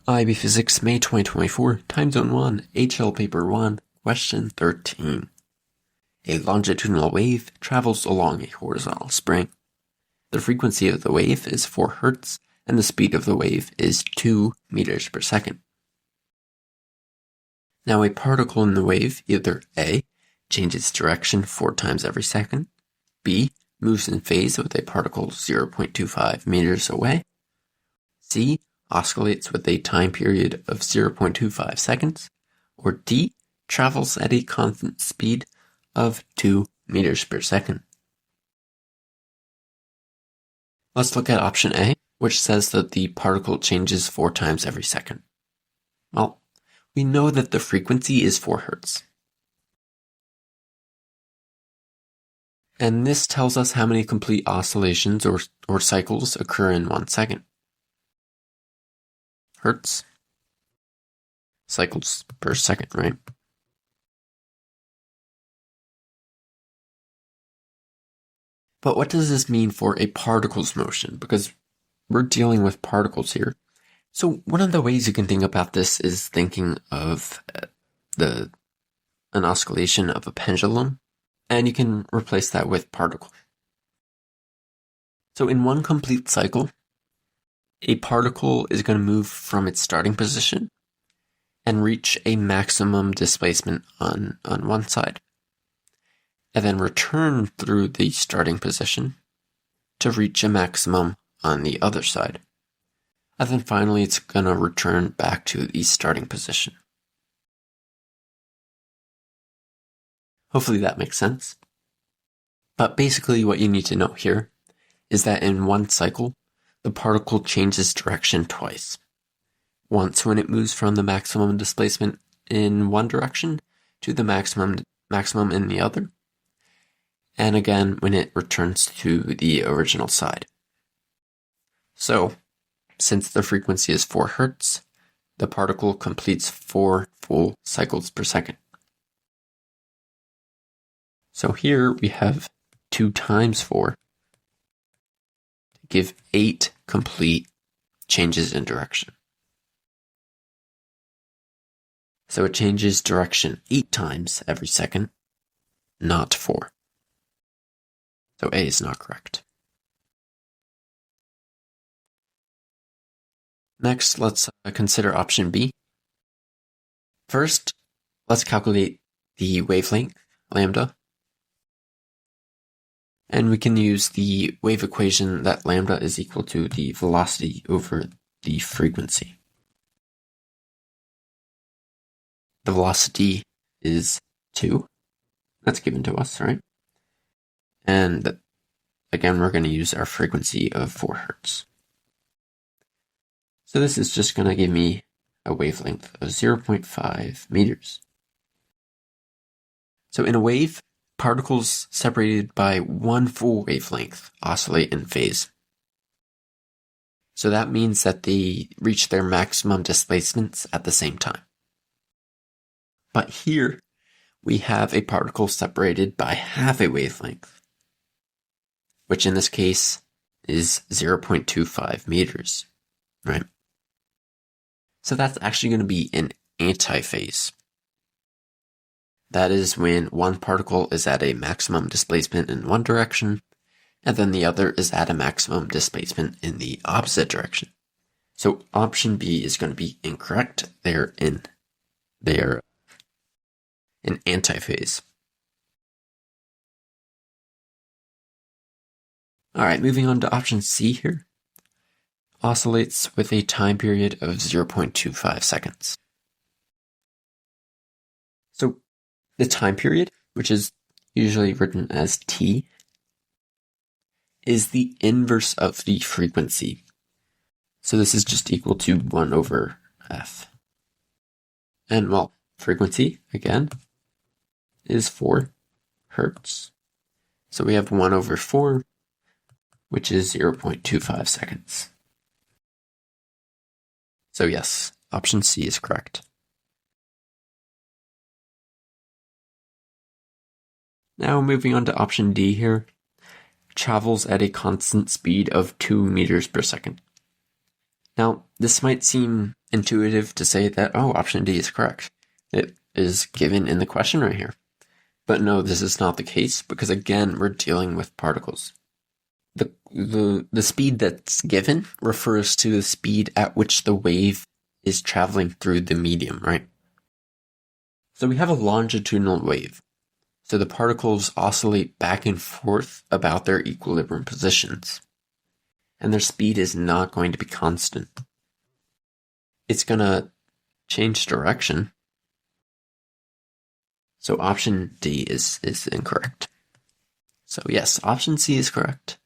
IB Physics, May 2024, Time Zone 1, HL Paper 1, Question 13. A longitudinal wave travels along a horizontal spring. The frequency of the wave is 4 Hz, and the speed of the wave is 2 meters per second. Now a particle in the wave, either A, changes direction 4 times every second, B, moves in phase with a particle 0.25 meters away, C, oscillates with a time period of 0.25 seconds, or D, travels at a constant speed of 2 meters per second. Let's look at option A, which says that the particle changes 4 times every second. Well, we know that the frequency is 4 Hz. And this tells us how many complete oscillations or cycles occur in 1 second. Hertz, cycles per second, right? But what does this mean for a particle's motion? Because we're dealing with particles here. So one of the ways you can think about this is thinking of an oscillation of a pendulum, and you can replace that with particle. So in one complete cycle, a particle is going to move from its starting position and reach a maximum displacement on one side, and then return through the starting position to reach a maximum on the other side. And then finally it's going to return back to the starting position. Hopefully that makes sense. But basically what you need to know here is that in one cycle, the particle changes direction twice. Once when it moves from the maximum displacement in one direction to the maximum in the other, and again when it returns to the original side. So, since the frequency is 4 Hz, the particle completes 4 full cycles per second. So here we have 2 times 4 to give 8 complete changes in direction. So it changes direction 8 times every second, not 4. So A is not correct. Next, let's consider option B. First, let's calculate the wavelength, lambda. And we can use the wave equation that lambda is equal to the velocity over the frequency. The velocity is 2. That's given to us, right? And again, we're going to use our frequency of 4 Hz. So this is just going to give me a wavelength of 0.5 meters. So in a wave, particles separated by 1 full wavelength oscillate in phase. So that means that they reach their maximum displacements at the same time. But here, we have a particle separated by half a wavelength, which in this case is 0.25 meters, right? So that's actually going to be an antiphase. That is when one particle is at a maximum displacement in one direction, and then the other is at a maximum displacement in the opposite direction. So option B is going to be incorrect. They're in antiphase. Alright, moving on to option C here. Oscillates with a time period of 0.25 seconds. So the time period, which is usually written as T, is the inverse of the frequency. So this is just equal to 1 over f. And well, frequency, again, is 4 Hz. So we have 1 over 4, which is 0.25 seconds. So yes, option C is correct. Now moving on to option D here. Travels at a constant speed of 2 meters per second. Now, this might seem intuitive to say that, oh, option D is correct. It is given in the question right here. But no, this is not the case because, again, we're dealing with particles. The speed that's given refers to the speed at which the wave is traveling through the medium, right? So we have a longitudinal wave. So the particles oscillate back and forth about their equilibrium positions. And their speed is not going to be constant. It's going to change direction. So option D is incorrect. So yes, option C is correct.